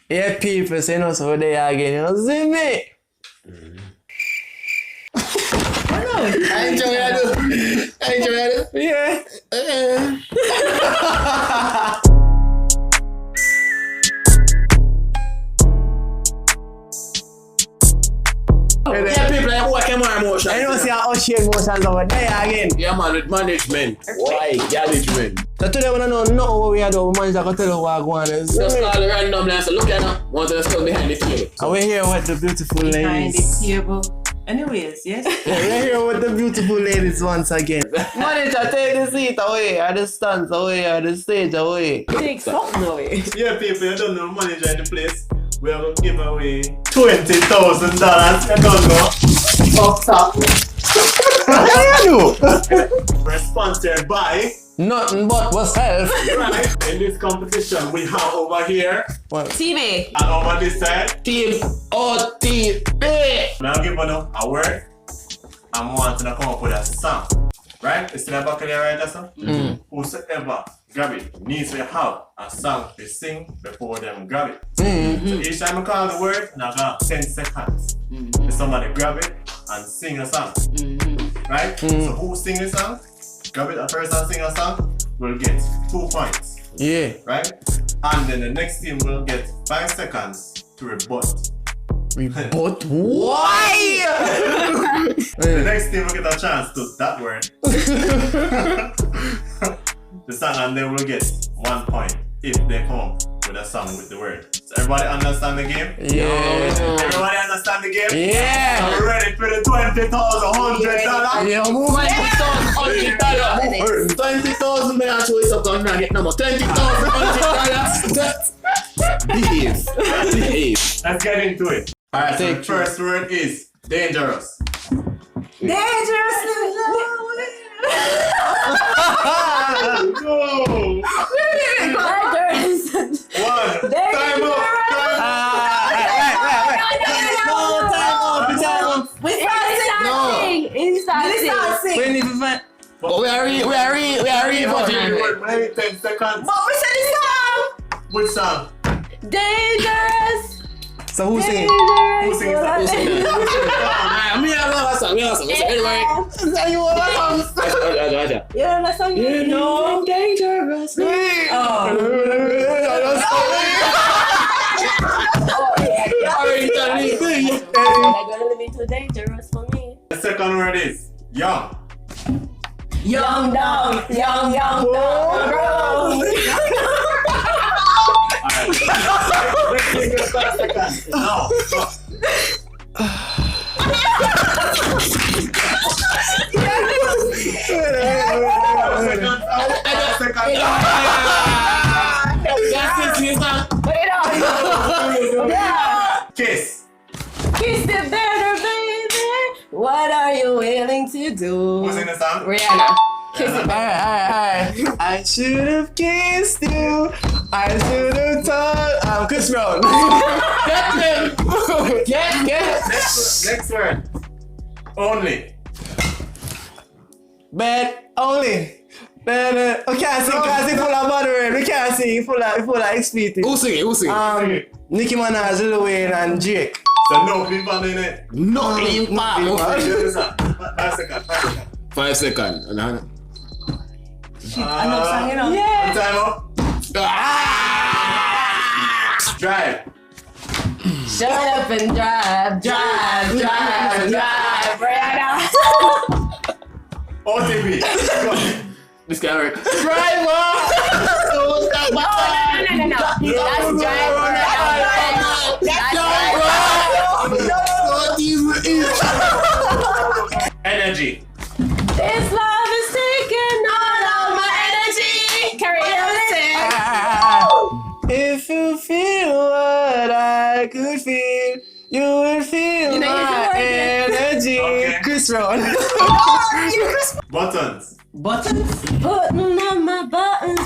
Yeah, people say no, so they again, you know, see me. I enjoy it. Yeah. Yeah, people like work more emotions. I don't see how share emotions over there again. Yeah, man, with management. Why? Management. So today we don't know nothing what we are doing. Manager can tell you what I want to Just call it randomly and say, look at now. Want to stand behind the table. And we're here with the beautiful Behind the ladies. table. Anyways, yes. Yeah, we're here with the beautiful ladies once again. Manager, take the seat away, or the stands away, or the stage away. Take something away. Yeah, people, you don't know manager in the place. We are going to give away $20,000. You don't know. Up top. We're sponsored by. Nothing but myself. Right. In this competition, we have over here TV. and over this side. Team OTB. Now give you a word. I'm wanting to come up with a song. Right? It's in the back of there, right, sir? Whosoever grab it needs to have a song to sing before them grab it. So each time I call the word, I got 10 seconds. If somebody grab it and sing a song. Right? So who sing the song? Grab it, a person sing a song, will get 2 points. Yeah. Right? And then the next team will get 5 seconds to rebut. But why? The next team will get a chance to that word. The song, and they will get 1 point if they come with a song with the word. So everybody understand the game? Yeah. Everybody understand the game? Yeah. Are we ready for the $20,000, $100? Yeah, move on. $100. 20,000 may I show you something and get number $20,000, $100. Behave. Let's get into it. Alright, so the Take first word is dangerous. Dangerously Go! dangerous. One. Time up. We start singing. When if you find But we are reading for you. Maybe 10 seconds. But we said the song. Which song? Dangerous. so who sing? Who sings that? Me have a song. Anyway. You know that song? You know dangerous. They're gonna be too dangerous for me. The second word is young. Young dog. Alright. Let's give it 5 seconds. Now. Kiss. Kiss it better, baby. What are you willing to do? Who's in the song? Rihanna. Kiss it better. Alright. I should have kissed you. I should have told. Chris Brown. Get. Next word. Only. Bad only. Bad. We can't sing full of buttery. We can't sing full of XP. Who sing? Nicki Minaj, Lil Wayne, and Drake. So no people in it. No impact. 5 seconds. 5 seconds. Enough song, you know. Yeah. Time up. Drive. Shut up and drive. Rihanna. OTP. Go. This guy right. Driver. No. That's driver. Energy. This love is taking all of my energy. Carry on. If you feel what I could feel, you will feel You know, my energy. Okay. Chris Brown. Buttons. Buttons? Putting on my buttons.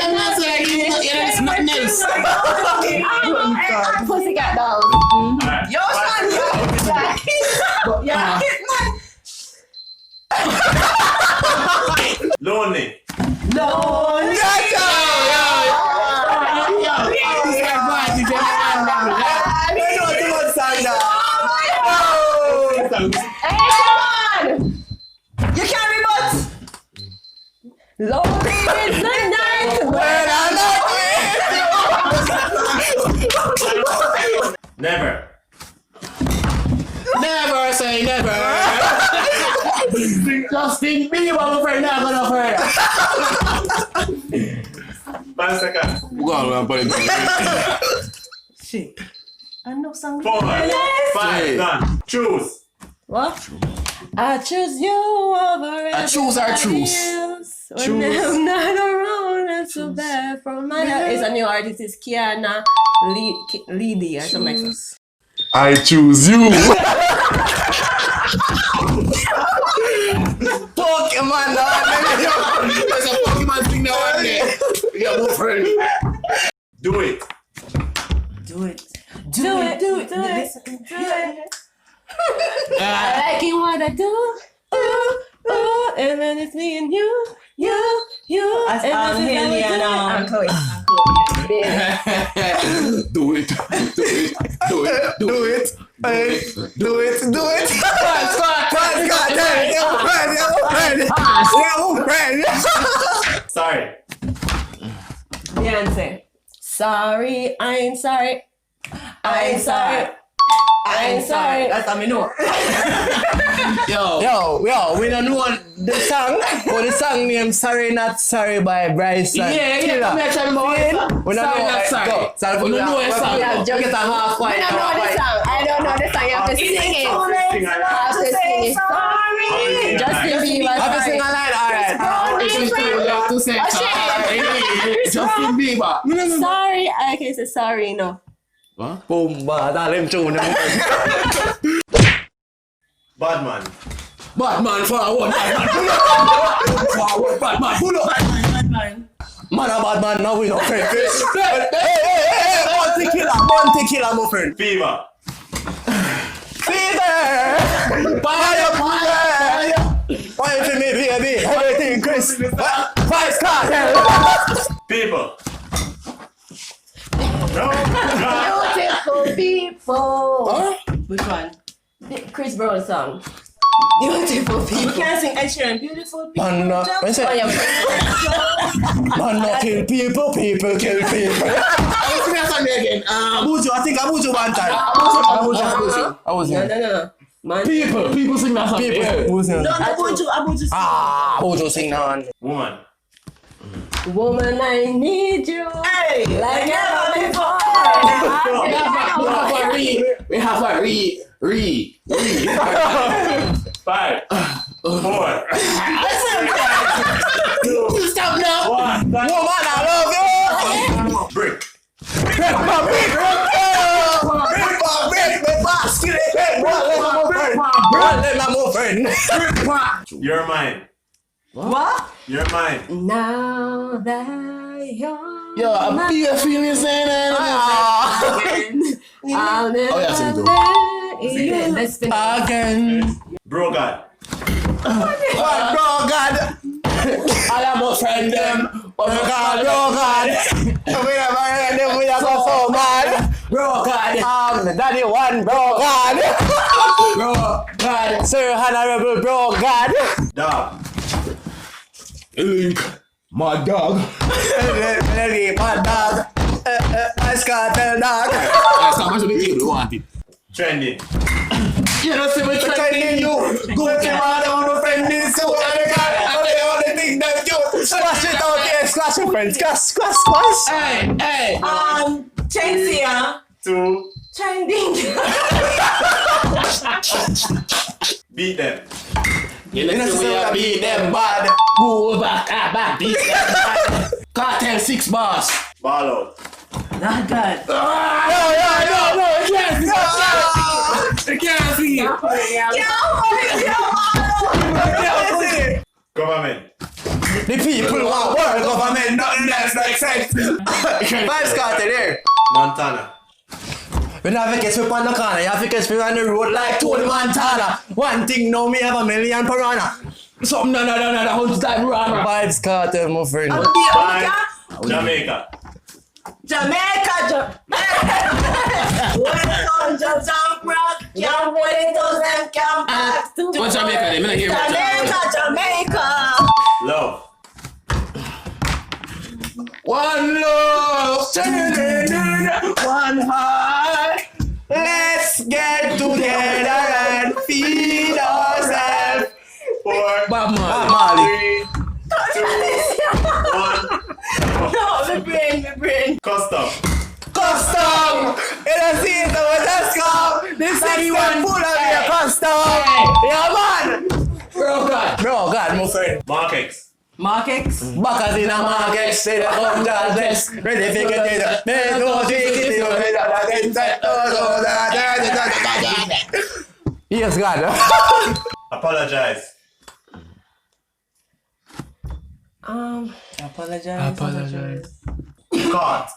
I'm not saying it's nothing else. Pussycat dolls. Alright. Yo, son, yeah. Lonely. No. Hey, come on! You can't rebut! Lonely is the night when I'm not Never. Never say never. Justin Bieber, my friend, not gonna hurt. 5 seconds. Go on, buddy. Shit. I know some 4, 5, done. Choose. What? I choose you over I choose our truth. else. When I'm not around, I'm so bad from my heart. It's a new artist, it's Kiana Leedy or something like that. I choose you. Pokemon, There's a Pokemon thing now on there. Yeah, my friend. Do it. Do it. I like it what I do. And then it's me and you. As Haley and Chloe. Do it. Sorry. Beyonce. Sorry, I ain't sorry. I ain't sorry. That's how me know. Yo, we don't know the song, but the song name Sorry Not Sorry by Bryson. Yeah, come here, tell me about it. We don't Sorry, know. not sorry. Go. Sorry, We don't know the song. Just get a half white. I don't know the song. I don't know the song. You have to sing it. You have to sing it. Sorry. Justin Bieber. Have to sing a line, alright. You have to say sorry. Justin Bieber. Sorry, I can say sorry, no. What? Boom, dalim tune. Badman. Batman forward, Batman pull up. Forward, Batman pull up. Man a bad man, now we no friend. Hey, Bounty killer, my friend. Fever. Fever! Fire! Fire for me, baby. Everything, Chris. Five Cartel. People. No. Beautiful people. Huh? Which one? Chris Brown song. Beautiful You people. can't sing Ed Sheeran. Beautiful people. Man, Oh, yeah. man, no kill people kill people. Sing that song again. Abuju, I think Abuju one time. I was No, here. no, no. Man. People sing that song. People. Yeah. Who was here? No, Abuju. Abuju sing that one. Woman. Woman, I need you. Hey, Like never before. We have a re. 5, 4. Stop now. 1. Woman, I love you. Brick. Break my basket. Let my friend. You're mine. What? You're mine. Now that you're Yo, I'm here feeling saying I'll never Oh, yeah, sing it, let you. Let's finish. Again. Bro God. What, bro, God? I am a friend them. Bro, God. We never heard them, we never so mad. Bro God. Daddy one, bro, God. Bro God. Sir, honorable, bro, God. Dog. Link. My dog. My dog. Ice Cartel dog. That's how much of the people want it. Trending. You know, see me trending you. Go to my own friend is so the only thing that you squash it out here, squash it, friends. Squash. Hey. Chensia. 2. Trending. Beat them. You know, see me beat them bad. Go back, beat them bad. Cartel 6 bars. Ball out. Not bad. No, you can't see. You can't see. Government. The people want world government, nothing else like sex. Vibes Cartel there. Montana. When I have to catch me on the corner, you have to catch me on the road like Tony Montana. One thing now, me have a million piranha. Something no, 100 times wrong. Vibes Cartel, my friend. 5. Jamaica. Jamaica. When it comes to jump rock, jump when it doesn't come. Jamaica, then. Me not hear about Jamaica. Love. One love, one heart. Let's get together and feed ourselves. 4, Bob Marley. Marley. 3, 2, 1. No, my brain. Custom. Custom! You don't see it, let's go! This is one full of your custom! Yeah, man! Bro, God. Bro, God, my friend. Mark X. Mark X. Backers in a market, say the come down best. Ready to get it. They go take it. Yes, God. Apologize. Apologize. Caught.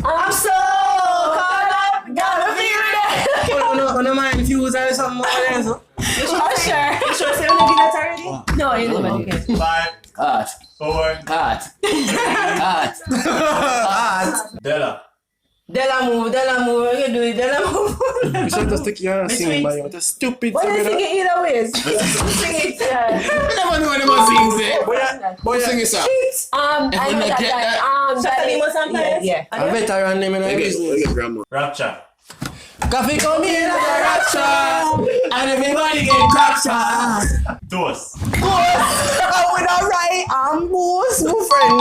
I'm so caught up. Gotta feel it. No mind fuse or something like that. Usher. You sure say we did that already? No, you never did. 5, Cut. 4. Cut. Cut. Della. Della move. You do it. Della move. You should just take your singing by you. Just stupid. What do you sing it either ways? Sing it. Yeah. I never know what they sing, say. Boy, Sing it, sir. I know not that get guy. Shatalimo sometimes? Yeah. a veteran name in a business. Rapture. Coffee come in like a rapture, and everybody get captured. Toast. With a right arm boost, my friend.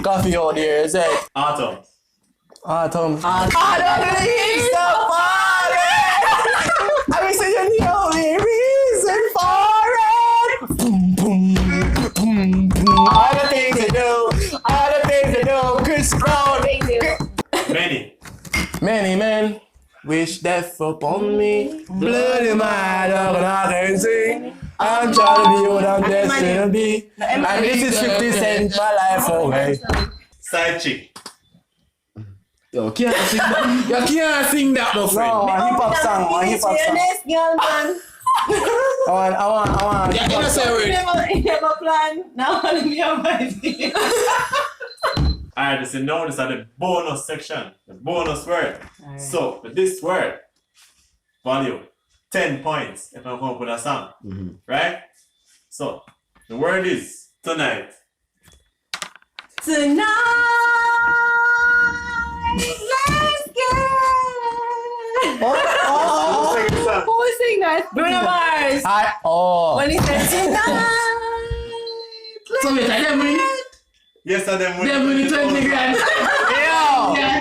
Coffee out there, is it? Autumn. Autumn is the party. I will say you're the only reason for it. Boom, boom, boom, boom. All the things you do, Chris Brown. Many men wish death upon me. Bloody mad dog and I can sing. I'm trying to be what I'm destined to be. And this is 50 Cent, my life away. Side chick. Yo, can't sing that. You can't sing that, my friend. No, a hip hop song, Girl, man. I want. Yeah, you know say word. Never plan. Now let me have my idea. Alright, this is now this is the bonus section. The bonus word. So for this word, value 10 points if I come up with a song. Right? So the word is tonight. Tonight, let's get. Second song. Who was saying that? Bruno Mars. When When he said tonight. So wait, I them Yes, and then them win the 20 grand.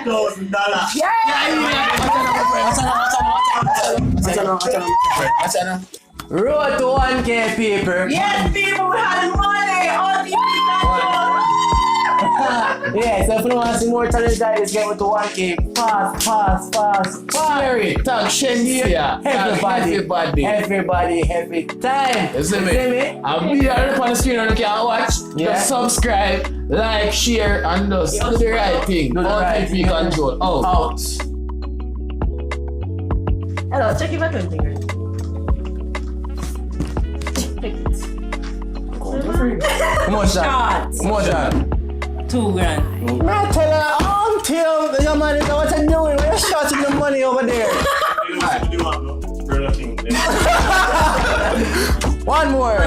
$1,000. Road to 1K people. Yes, people, we had money. All these people. Yeah, so if you want to see more challenge guys, get with the 1K. Fast. Share it. Tag Shensia. Everybody, every time. You see me? I'll be there on the screen and you can watch. Yeah. Just subscribe, like, share, and just do the right thing. Do the All right TV control. Out. Hello, check your back finger. Come on, shot. 2 grand. Man, tell her, until the young man is what I'm doing. We're shorting the money over there. One more.